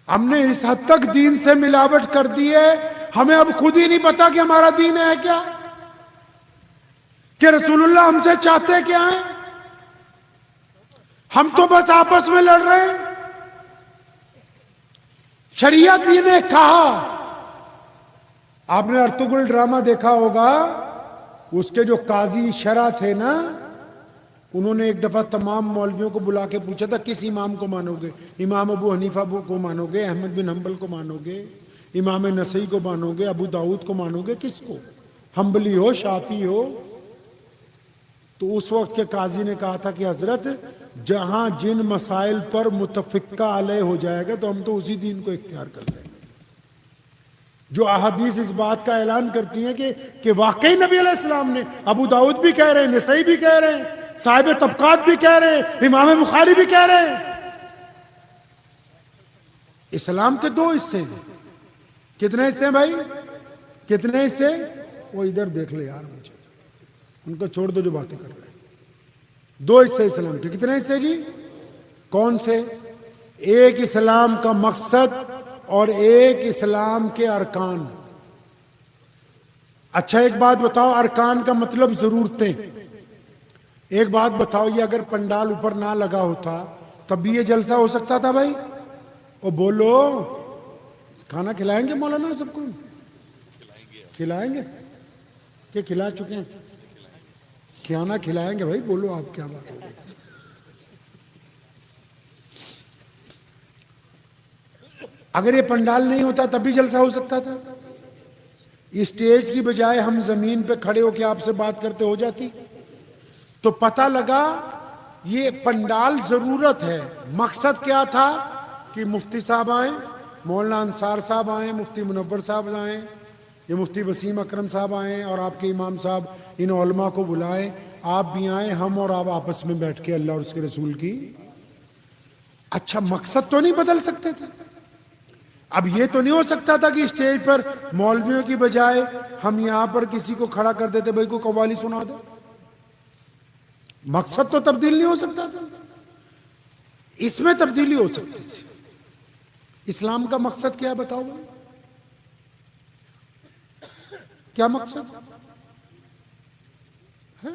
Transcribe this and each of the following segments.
ہم نے اس حد تک دین سے ملاوٹ کر دی ہے، ہمیں اب خود ہی نہیں پتا کہ ہمارا دین ہے کیا، کہ رسول اللہ ہم سے چاہتے کیا ہیں. ہم تو بس آپس میں لڑ رہے ہیں. شریعت یہ نے کہا. آپ نے ارطغرل ڈرامہ دیکھا ہوگا، اس کے جو قاضی شرع تھے نا، انہوں نے ایک دفعہ تمام مولویوں کو بلا کے پوچھا تھا کس امام کو مانو گے؟ امام ابو حنیفہ کو مانو گے، احمد بن حنبل کو مانو گے، امام نسائی کو مانو گے، ابو داؤد کو مانو گے، کس کو؟ حنبلی ہو، شافعی ہو؟ تو اس وقت کے قاضی نے کہا تھا کہ حضرت جہاں جن مسائل پر متفقہ علیہ ہو جائے گا تو ہم تو اسی دین کو اختیار کر لیں گے. جو احادیث اس بات کا اعلان کرتی ہیں کہ واقعی نبی علیہ السلام نے، ابو داؤد بھی کہہ رہے ہیں، نسائی بھی کہہ رہے ہیں، صاحب طبقات بھی کہہ رہے ہیں، امام بخاری بھی کہہ رہے ہیں. اسلام کے دو حصے ہیں. کتنے حصے ہیں بھائی؟ کتنے حصے؟ وہ ادھر دیکھ لے یار، مجھے ان کو چھوڑ دو جو باتیں کر رہے ہیں. دو حصے اسلام کے. کتنے حصے جی؟ کون سے؟ ایک اسلام کا مقصد اور ایک اسلام کے ارکان. اچھا ایک بات بتاؤ، ارکان کا مطلب ضرورتیں. ایک بات بتاؤ، یہ اگر پنڈال اوپر نہ لگا ہوتا تب بھی یہ جلسہ ہو سکتا تھا بھائی؟ اور بولو، کھانا کھلائیں گے مولانا سب کو؟ کھلائیں گے کہ کھلا چکے ہیں؟ کھانا کھلائیں گے بھائی، بولو آپ کیا بات ہے. اگر یہ پنڈال نہیں ہوتا تب بھی جلسہ ہو سکتا تھا. اسٹیج کی بجائے ہم زمین پہ کھڑے ہو کے آپ سے بات کرتے ہو جاتی. تو پتہ لگا یہ پنڈال ضرورت ہے. مقصد کیا تھا کہ مفتی صاحب آئیں، مولانا انصار صاحب آئیں، مفتی منور صاحب آئیں، یہ مفتی وسیم اکرم صاحب آئیں، اور آپ کے امام صاحب ان علماء کو بلائیں، آپ بھی آئیں، ہم اور آپ آپس میں بیٹھ کے اللہ اور اس کے رسول کی. اچھا مقصد تو نہیں بدل سکتے تھے؟ اب یہ تو نہیں ہو سکتا تھا کہ اسٹیج پر مولویوں کی بجائے ہم یہاں پر کسی کو کھڑا کر دیتے، بھائی کو قوالی سنا دو؟ مقصد تو تبدیل نہیں ہو سکتا تھا. اس میں تبدیلی ہو سکتی تھی. اسلام کا مقصد کیا ہے بتاؤ بھائی؟ کیا مقصد ہے؟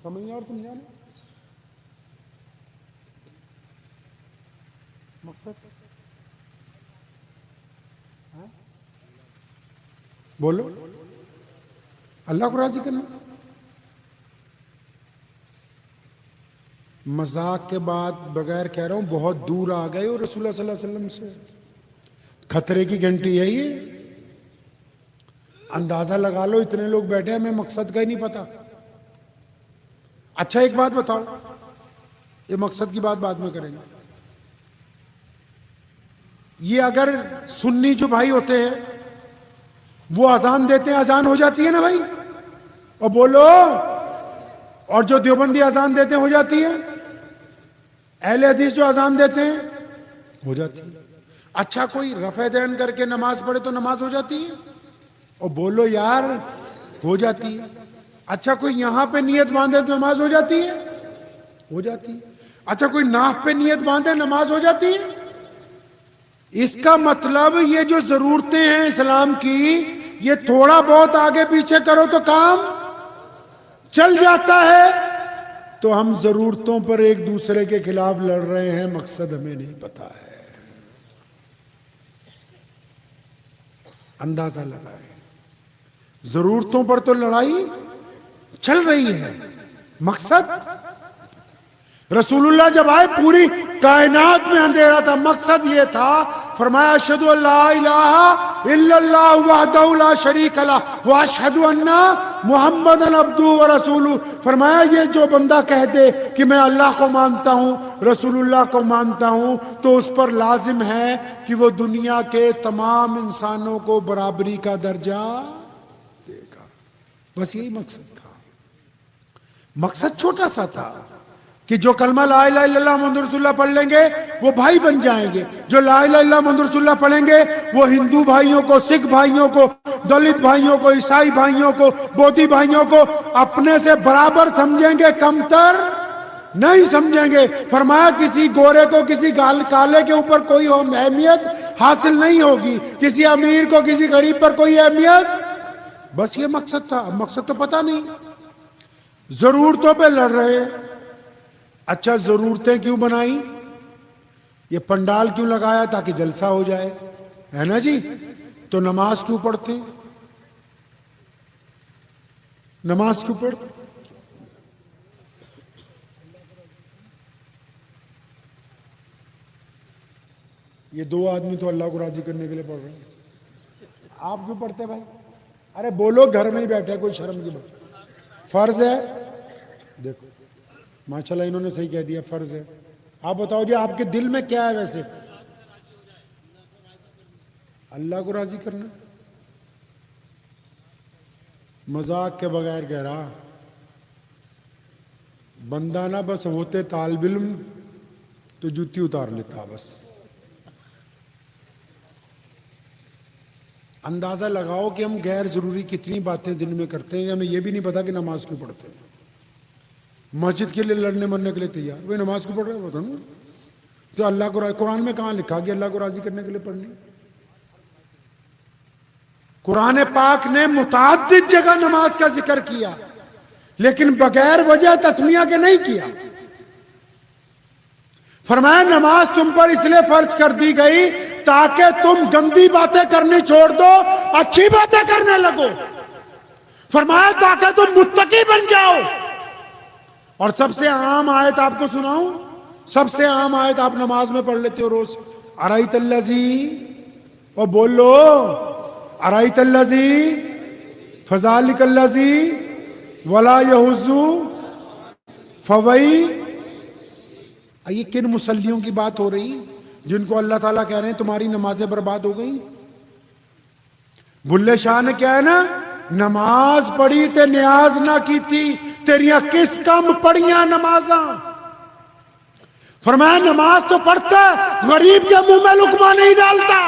سمجھنا اور سمجھانا. مقصد بولو، اللہ کو راضی کرنا. مذاق کے بعد بغیر کہہ رہا ہوں بہت دور آ گئے ہو رسول اللہ صلی اللہ علیہ وسلم سے. خطرے کی گھنٹی ہے یہ. اندازہ لگا لو اتنے لوگ بیٹھے ہیں، ہمیں مقصد کا ہی نہیں پتا. اچھا ایک بات بتاؤ، یہ مقصد کی بات بعد میں کریں گے. یہ اگر سنی جو بھائی ہوتے ہیں وہ اذان دیتے ہیں، اذان ہو جاتی ہے نا بھائی؟ اور بولو. اور جو دیوبندی اذان دیتے ہیں ہو جاتی ہے؟ اہل حدیث جو اذان دیتے ہیں ہو جاتی ہے. اچھا کوئی رفع دین کر کے نماز پڑھے تو نماز ہو جاتی ہے؟ اور بولو یار، ہو جاتی ہے. اچھا کوئی یہاں پہ نیت باندھے تو نماز ہو جاتی ہے؟ ہو جاتی ہے. اچھا کوئی ناف پہ نیت باندھے نماز ہو جاتی ہے؟ اس کا مطلب یہ جو ضرورتیں ہیں اسلام کی، یہ تھوڑا بہت آگے پیچھے کرو تو کام چل جاتا ہے. تو ہم ضرورتوں پر ایک دوسرے کے خلاف لڑ رہے ہیں، مقصد ہمیں نہیں پتا ہے. اندازہ لگائیں. ضرورتوں پر تو لڑائی چل رہی ہے، مقصد. رسول اللہ جب آئے پوری کائنات میں اندھیرا تھا، مقصد یہ تھا. فرمایا اشہدو ان لا الہ الا اللہ وحدہ لا شریک لہ واشہدو ان محمدا عبدہ ورسولہ. فرمایا یہ جو بندہ کہہ دے کہ میں اللہ کو مانتا ہوں، رسول اللہ کو مانتا ہوں، تو اس پر لازم ہے کہ وہ دنیا کے تمام انسانوں کو برابری کا درجہ دے گا. بس یہی مقصد تھا. مقصد چھوٹا سا تھا کہ جو کلمہ لا الہ الا اللہ محمد رسول اللہ پڑھ لیں گے وہ بھائی بن جائیں گے. جو لا الہ الا اللہ محمد رسول اللہ پڑھیں گے وہ ہندو بھائیوں کو، سکھ بھائیوں کو، دلت بھائیوں کو، عیسائی بھائیوں کو، بودھی بھائیوں کو اپنے سے برابر سمجھیں گے، کمتر نہیں سمجھیں گے. فرمایا کسی گورے کو کسی کالے کے اوپر کوئی اہمیت حاصل نہیں ہوگی, کسی امیر کو کسی غریب پر کوئی اہمیت. بس یہ مقصد تھا. مقصد تو پتہ نہیں, ضرورتوں پہ لڑ رہے ہیں. اچھا ضرورتیں کیوں بنائی؟ یہ پنڈال کیوں لگایا؟ تاکہ جلسہ ہو جائے, ہے نا جی. تو نماز کیوں پڑھتے؟ نماز کیوں پڑھتے؟ یہ دو آدمی تو اللہ کو راضی کرنے کے لیے پڑھ رہے ہیں. آپ کیوں پڑھتے بھائی؟ ارے بولو, گھر میں ہی بیٹھے, کوئی شرم کی بات. فرض ہے. دیکھو ماشاءاللہ انہوں نے صحیح کہہ دیا, فرض ہے. آپ بتاؤ جی آپ کے دل میں کیا ہے ویسے؟ اللہ کو راضی کرنا. مذاق کے بغیر کہہ رہا, بندہ نہ بس ہوتے طالب علم تو جوتی اتار لیتا. بس اندازہ لگاؤ کہ ہم غیر ضروری کتنی باتیں دن میں کرتے ہیں, ہمیں یہ بھی نہیں پتا کہ نماز کیوں پڑھتے ہیں. مسجد کے لیے لڑنے مرنے کے لیے تیار, وہ نماز کیوں پڑھ رہے ہوتا نا. تو اللہ کو قرآن میں کہاں لکھا کہ اللہ کو راضی کرنے کے لیے پڑھنی؟ قرآن پاک نے متعدد جگہ نماز کا ذکر کیا, لیکن بغیر وجہ تسمیہ کے نہیں کیا. فرمایا نماز تم پر اس لیے فرض کر دی گئی تاکہ تم گندی باتیں کرنی چھوڑ دو, اچھی باتیں کرنے لگو. فرمایا تاکہ تم متقی بن جاؤ. اور سب سے عام آیت آپ کو سناؤں, سب سے عام آیت آپ نماز میں پڑھ لیتے ہو روز. ارایت الذی, اور بولو ارایت الذی فذلک الذی ولا یحض فویل. یہ کن مصلیوں کی بات ہو رہی جن کو اللہ تعالیٰ کہہ رہے ہیں تمہاری نمازیں برباد ہو گئیں؟ بلے شاہ نے کیا ہے نا, نماز پڑھی تے نیاز نہ کی تھی, تیریاں کس کم پڑھیاں نمازاں. فرمایا نماز تو پڑھتا ہے, غریب کے منہ میں لقمہ نہیں ڈالتا.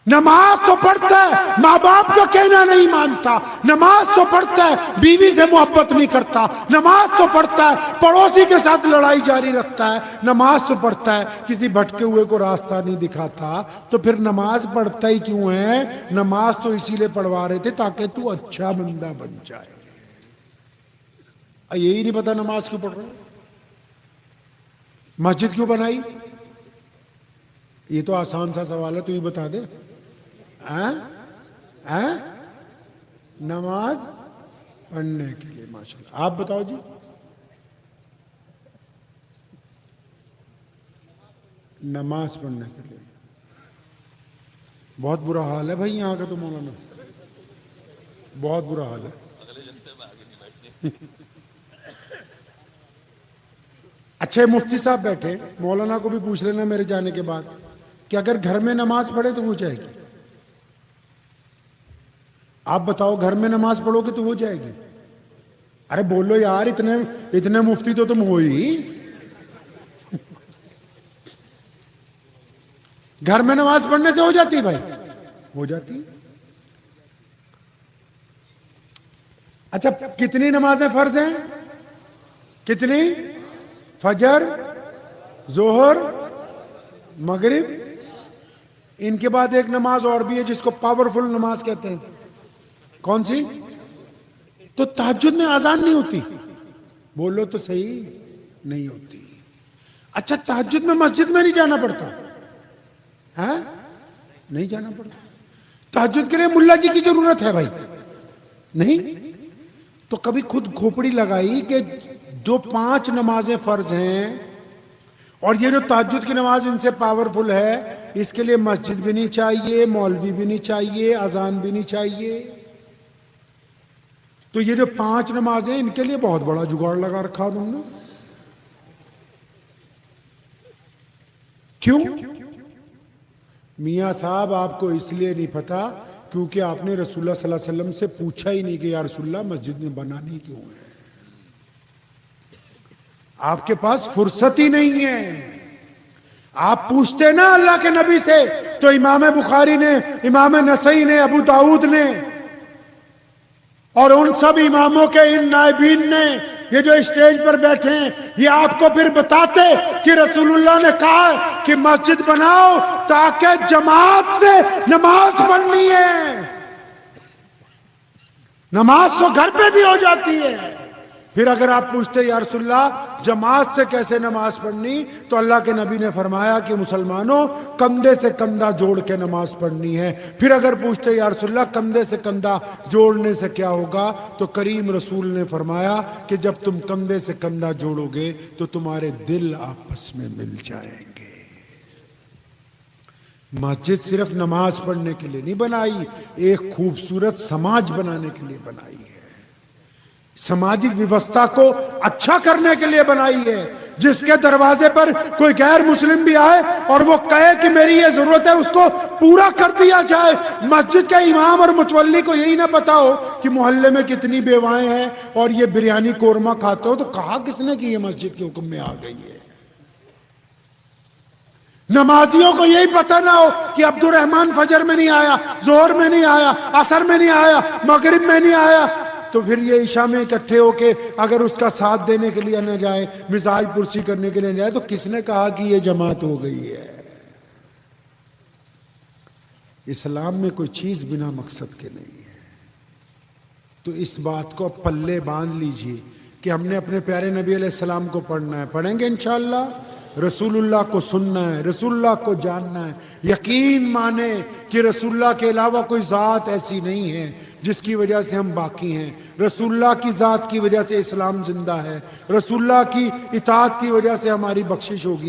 نماز تو پڑھتا ہے, ماں باپ کا کہنا نہیں مانتا. نماز تو پڑھتا ہے, بیوی سے محبت نہیں کرتا. نماز تو پڑھتا ہے, پڑوسی کے ساتھ لڑائی جاری رکھتا ہے. نماز تو پڑھتا ہے, کسی بھٹکے ہوئے کو راستہ نہیں دکھاتا. تو پھر نماز پڑھتا ہی کیوں ہے؟ نماز تو اسی لیے پڑھوا رہے تھے تاکہ تو اچھا بندہ بن جائے. یہی نہیں پتا نماز کیوں پڑھ رہے, مسجد کیوں بنائی؟ یہ تو آسان سا سوال ہے, تو یہ بتا دے. نماز پڑھنے کے لیے. ماشاءاللہ. آپ بتاؤ جی. نماز پڑھنے کے لیے. بہت برا حال ہے بھائی یہاں کا تو مولانا, بہت برا حال ہے. اچھے مفتی صاحب بیٹھے, مولانا کو بھی پوچھ لینا میرے جانے کے بعد کہ اگر گھر میں نماز پڑھے تو ہو جائے گی. آپ بتاؤ گھر میں نماز پڑھو گے تو ہو جائے گی؟ ارے بولو یار, اتنے مفتی تو تم ہو ہی. گھر میں نماز پڑھنے سے ہو جاتی بھائی, ہو جاتی. اچھا کتنی نمازیں فرض ہیں؟ کتنی؟ فجر, ظہر, مغرب. ان کے بعد ایک نماز اور بھی ہے جس کو پاورفل نماز کہتے ہیں. کون سی؟ تو تہجد میں اذان نہیں ہوتی؟ بولو تو صحیح, نہیں ہوتی. اچھا تہجد میں مسجد میں نہیں جانا پڑتا؟ ہاں نہیں جانا پڑتا. تہجد کے لیے ملا جی کی ضرورت ہے بھائی؟ نہیں. تو کبھی خود کھوپڑی لگائی کہ جو 5 نمازیں فرض ہیں اور یہ جو تہجد کی نماز ان سے پاورفل ہے, اس کے لیے مسجد بھی نہیں چاہیے, مولوی بھی نہیں چاہیے, اذان بھی نہیں چاہیے. تو یہ جو 5 نمازیں ان کے لیے بہت بڑا جگاڑ لگا رکھا تم نے. کیوں؟ میاں صاحب آپ کو اس لیے نہیں پتا کیونکہ آپ نے رسول اللہ صلی اللہ علیہ وسلم سے پوچھا ہی نہیں کہ یا رسول اللہ مسجد میں بنانی کیوں ہے. آپ کے پاس فرصت ہی نہیں ہے. آپ پوچھتے نا اللہ کے نبی سے تو امام بخاری نے, امام نسائی نے, ابو داؤد نے اور ان سب اماموں کے ان نائبین نے یہ جو اسٹیج پر بیٹھے ہیں، یہ آپ کو پھر بتاتے کہ رسول اللہ نے کہا ہے کہ مسجد بناؤ تاکہ جماعت سے نماز پڑھنی ہے۔ نماز تو گھر پہ بھی ہو جاتی ہے۔ پھر اگر آپ پوچھتے یا رسول اللہ جماعت سے کیسے نماز پڑھنی، تو اللہ کے نبی نے فرمایا کہ مسلمانوں کندھے سے کندھا جوڑ کے نماز پڑھنی ہے۔ پھر اگر پوچھتے یا رسول اللہ کندھے سے کندھا جوڑنے سے کیا ہوگا، تو کریم رسول نے فرمایا کہ جب تم کندھے سے کندھا جوڑو گے تو تمہارے دل آپس میں مل جائیں گے۔ مسجد صرف نماز پڑھنے کے لیے نہیں بنائی، ایک خوبصورت سماج بنانے کے لیے بنائی ہے، سماجی ویوستھا کو اچھا کرنے کے لیے بنائی ہے۔ جس کے دروازے پر کوئی غیر مسلم بھی آئے اور وہ کہے کہ میری یہ ضرورت ہے، اس کو پورا کر دیا جائے۔ مسجد کے امام اور متولی کو یہی نہ پتا ہو کہ محلے میں کتنی بیوائیں ہیں اور یہ بریانی قورمہ کھاتے ہو، تو کہا کس نے کہ یہ مسجد کے حکم میں آ گئی ہے۔ نمازیوں کو یہی پتہ نہ ہو کہ عبد الرحمن فجر میں نہیں آیا، ظہر میں نہیں آیا، عصر میں نہیں آیا، مغرب میں نہیں آیا، تو پھر یہ عشاء میں اکٹھے ہو کے اگر اس کا ساتھ دینے کے لیے نہ جائے، مزاج پرسی کرنے کے لیے نہ جائے، تو کس نے کہا کہ یہ جماعت ہو گئی ہے؟ اسلام میں کوئی چیز بنا مقصد کے نہیں ہے۔ تو اس بات کو پلے باندھ لیجئے کہ ہم نے اپنے پیارے نبی علیہ السلام کو پڑھنا ہے، پڑھیں گے انشاءاللہ۔ رسول اللہ کو سننا ہے، رسول اللہ کو جاننا ہے، یقین مانے کہ رسول اللہ کے علاوہ کوئی ذات ایسی نہیں ہے جس کی وجہ سے ہم باقی ہیں۔ رسول اللہ کی ذات کی وجہ سے اسلام زندہ ہے، رسول اللہ کی اطاعت کی وجہ سے ہماری بخشش ہوگی۔